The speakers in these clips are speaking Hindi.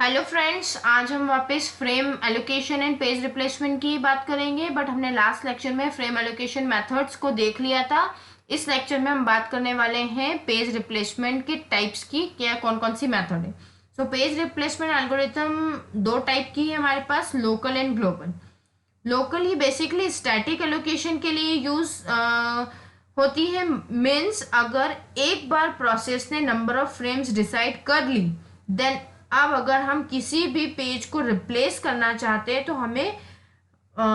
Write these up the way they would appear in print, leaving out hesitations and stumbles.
हेलो फ्रेंड्स, आज हम वापस frame allocation and page replacement की बात करेंगे। बट हमने लास्ट लेक्चर में फ्रेम एलोकेशन मेथड्स को देख लिया था। इस लेक्चर में हम बात करने वाले हैं पेज रिप्लेसमेंट के टाइप्स की, क्या कौन कौन सी मेथड है। सो पेज रिप्लेसमेंट एल्गोरिथम दो टाइप की है हमारे पास, लोकल एंड ग्लोबल। लोकल ही बेसिकली स्टैटिक एलोकेशन के लिए यूज होती है। मीन्स अगर एक बार प्रोसेस ने नंबर ऑफ फ्रेम्स डिसाइड कर ली, देन अब अगर हम किसी भी पेज को रिप्लेस करना चाहते हैं तो हमें अ,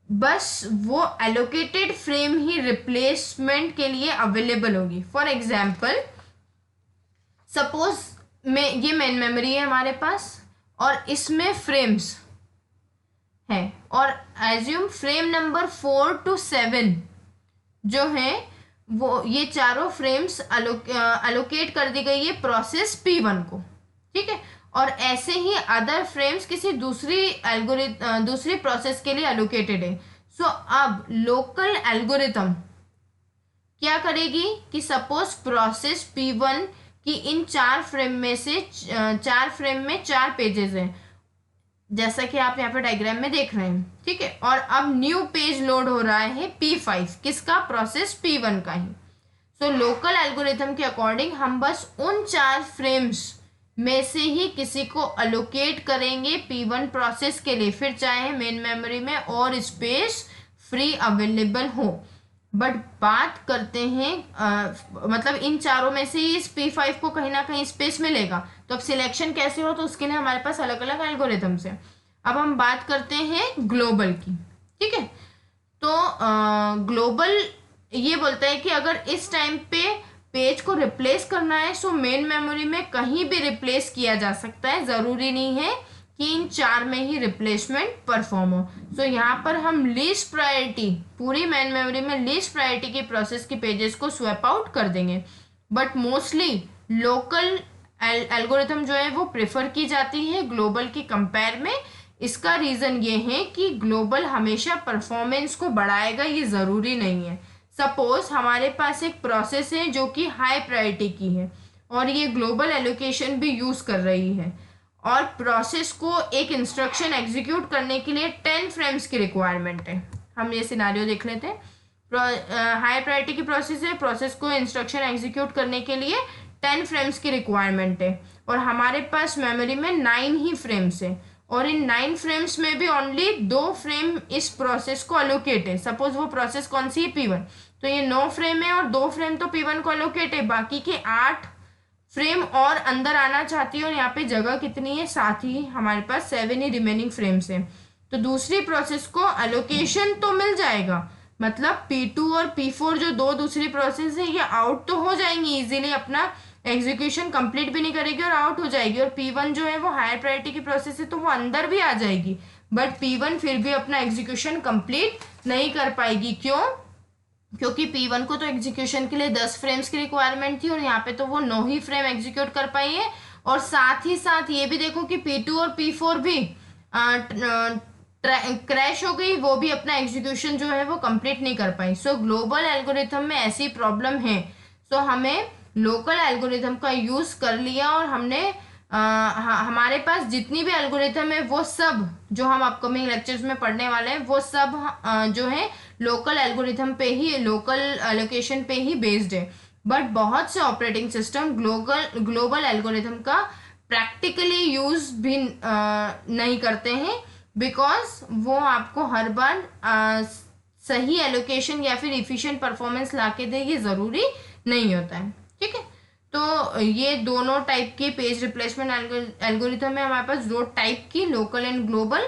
बस वो एलोकेटेड फ्रेम ही रिप्लेसमेंट के लिए अवेलेबल होगी। फॉर एग्जाम्पल, सपोज ये मेन मेमोरी है हमारे पास और इसमें फ्रेम्स है, और एज्यूम फ्रेम नंबर 4 to 7 जो है वो ये चारों फ्रेम्स अलोकेट कर दी गई है प्रोसेस P1 को। ठीक है, और ऐसे ही अदर फ्रेम्स किसी दूसरी प्रोसेस के लिए अलोकेटेड है। सो अब लोकल एल्गोरिथम क्या करेगी कि सपोज प्रोसेस P1 की इन चार फ्रेम में से चार फ्रेम में चार पेजेस हैं, जैसा कि आप यहाँ पे डायग्राम में देख रहे हैं। ठीक है, और अब न्यू पेज लोड हो रहा है P5, किसका? प्रोसेस P1 का ही। सो लोकल एल्गोरिथम के अकॉर्डिंग हम बस उन चार फ्रेम्स में से ही किसी को अलोकेट करेंगे P1 प्रोसेस के लिए, फिर चाहे मेन मेमोरी में और स्पेस फ्री अवेलेबल हो। बट बात करते हैं मतलब इन चारों में से ही इस P5 को कहीं ना कहीं स्पेस मिलेगा, तो अब सिलेक्शन कैसे हो, तो उसके लिए हमारे पास अलग अलग एल्गोरिथम्स है। अब हम बात करते हैं ग्लोबल की। ठीक है, तो ग्लोबल ये बोलता है कि अगर इस टाइम पे पेज को रिप्लेस करना है सो मेन मेमोरी में कहीं भी रिप्लेस किया जा सकता है, जरूरी नहीं है कि इन चार में ही रिप्लेसमेंट परफॉर्म हो। सो यहाँ पर हम लीस्ट प्रायोरिटी, पूरी मेन मेमोरी में लीस्ट प्रायोरिटी की प्रोसेस की पेजेस को स्वैप आउट कर देंगे। बट मोस्टली लोकल एल्गोरिथम जो है वो प्रेफर की जाती है ग्लोबल की कंपेयर में। इसका रीजन ये है कि ग्लोबल हमेशा परफॉर्मेंस को बढ़ाएगा, ये जरूरी नहीं है। सपोज हमारे पास एक प्रोसेस है जो कि हाई प्रायोरिटी की है और ये ग्लोबल एलोकेशन भी यूज कर रही है, और प्रोसेस को एक इंस्ट्रक्शन एग्जीक्यूट करने के लिए 10 फ्रेम्स की रिक्वायरमेंट है। हम ये सिनारियो देख लेते हैं। हाई प्रायोरिटी की प्रोसेस है, प्रोसेस को इंस्ट्रक्शन एग्जीक्यूट करने के लिए 10 फ्रेम्स की रिक्वायरमेंट है, और हमारे पास मेमोरी में 9 ही फ्रेम्स है, और इन 9 फ्रेम्स में भी ओनली 2 फ्रेम इस प्रोसेस को अलोकेट है। सपोज वो प्रोसेस कौन सी है? P1। तो ये 9 फ्रेम है और 2 फ्रेम तो P1 को अलोकेट है, बाकी के 8 फ्रेम और अंदर आना चाहती है, और यहाँ पे जगह कितनी है? 7 ही, हमारे पास 7 ही रिमेनिंग फ्रेम्स है। तो दूसरी प्रोसेस को अलोकेशन तो मिल जाएगा, मतलब P2 और P4 जो दो दूसरी प्रोसेस है ये आउट तो हो जाएंगी इजीली, अपना एग्जीक्यूशन कंप्लीट भी नहीं करेगी और आउट हो जाएगी। और P1 जो है वो हायर प्रायोरिटी की प्रोसेस है तो वो अंदर भी आ जाएगी, बट P1 फिर भी अपना एग्जीक्यूशन कंप्लीट नहीं कर पाएगी। क्यों? क्योंकि P1 को तो एग्जीक्यूशन के लिए 10 फ्रेम्स की रिक्वायरमेंट थी और यहाँ पे तो वो 9 ही फ्रेम एग्जीक्यूट कर पाई है। और साथ ही साथ ये भी देखो कि P2 और P4 भी क्रैश हो गई, वो भी अपना एग्जीक्यूशन जो है वो कंप्लीट नहीं कर पाई। सो ग्लोबल एल्गोरिथम में ऐसी प्रॉब्लम है। सो हमें लोकल एल्गोरिथम का यूज कर लिया, और हमने हमारे पास जितनी भी एल्गोरिथम है वो सब जो हम अपकमिंग लेक्चर्स में पढ़ने वाले हैं वो सब जो है लोकल एल्गोरिथम पे ही, लोकल एलोकेशन पे ही बेस्ड है। बट बहुत से ऑपरेटिंग सिस्टम ग्लोबल एल्गोरिथम का प्रैक्टिकली यूज भी नहीं करते हैं, बिकॉज वो आपको हर बार सही एलोकेशन या फिर इफिशिएंट परफॉर्मेंस लाके दे, ये जरूरी नहीं होता है। ठीक है, तो ये दोनों टाइप के पेज रिप्लेसमेंट एल्गोरिथम है हमारे पास, दो टाइप की, लोकल एंड ग्लोबल।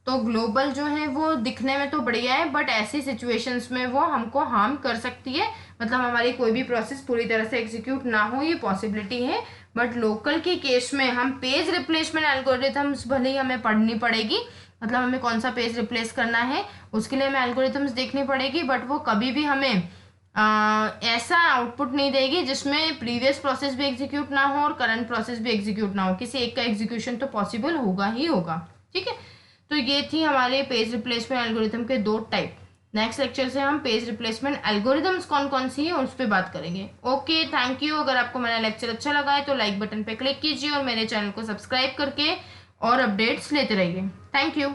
तो ग्लोबल जो है वो दिखने में तो बढ़िया है, बट ऐसी सिचुएशंस में वो हमको हार्म कर सकती है, मतलब हमारी कोई भी प्रोसेस पूरी तरह से एग्जीक्यूट ना हो, ये पॉसिबिलिटी है। बट लोकल के केस में हम पेज रिप्लेसमेंट एल्गोरिथम्स भले ही हमें पढ़नी पड़ेगी, मतलब हमें कौन सा पेज रिप्लेस करना है उसके लिए हमें एल्गोरिथम्स देखनी पड़ेगी, बट वो कभी भी हमें ऐसा आउटपुट नहीं देगी जिसमें प्रीवियस प्रोसेस भी एग्जीक्यूट ना हो और करंट प्रोसेस भी एग्जीक्यूट ना हो। किसी एक का एग्जीक्यूशन तो पॉसिबल होगा ही होगा। ठीक है, तो ये थी हमारे पेज रिप्लेसमेंट एल्गोरिथम के दो टाइप, नेक्स्ट लेक्चर से हम पेज रिप्लेसमेंट एल्गोरिदम्स कौन कौन सी है उस पर बात करेंगे। Okay, thank you. अगर आपको मेरा लेक्चर अच्छा लगा है तो लाइक बटन पे क्लिक कीजिए और मेरे चैनल को सब्सक्राइब करके और अपडेट्स लेते रहिए। Thank you.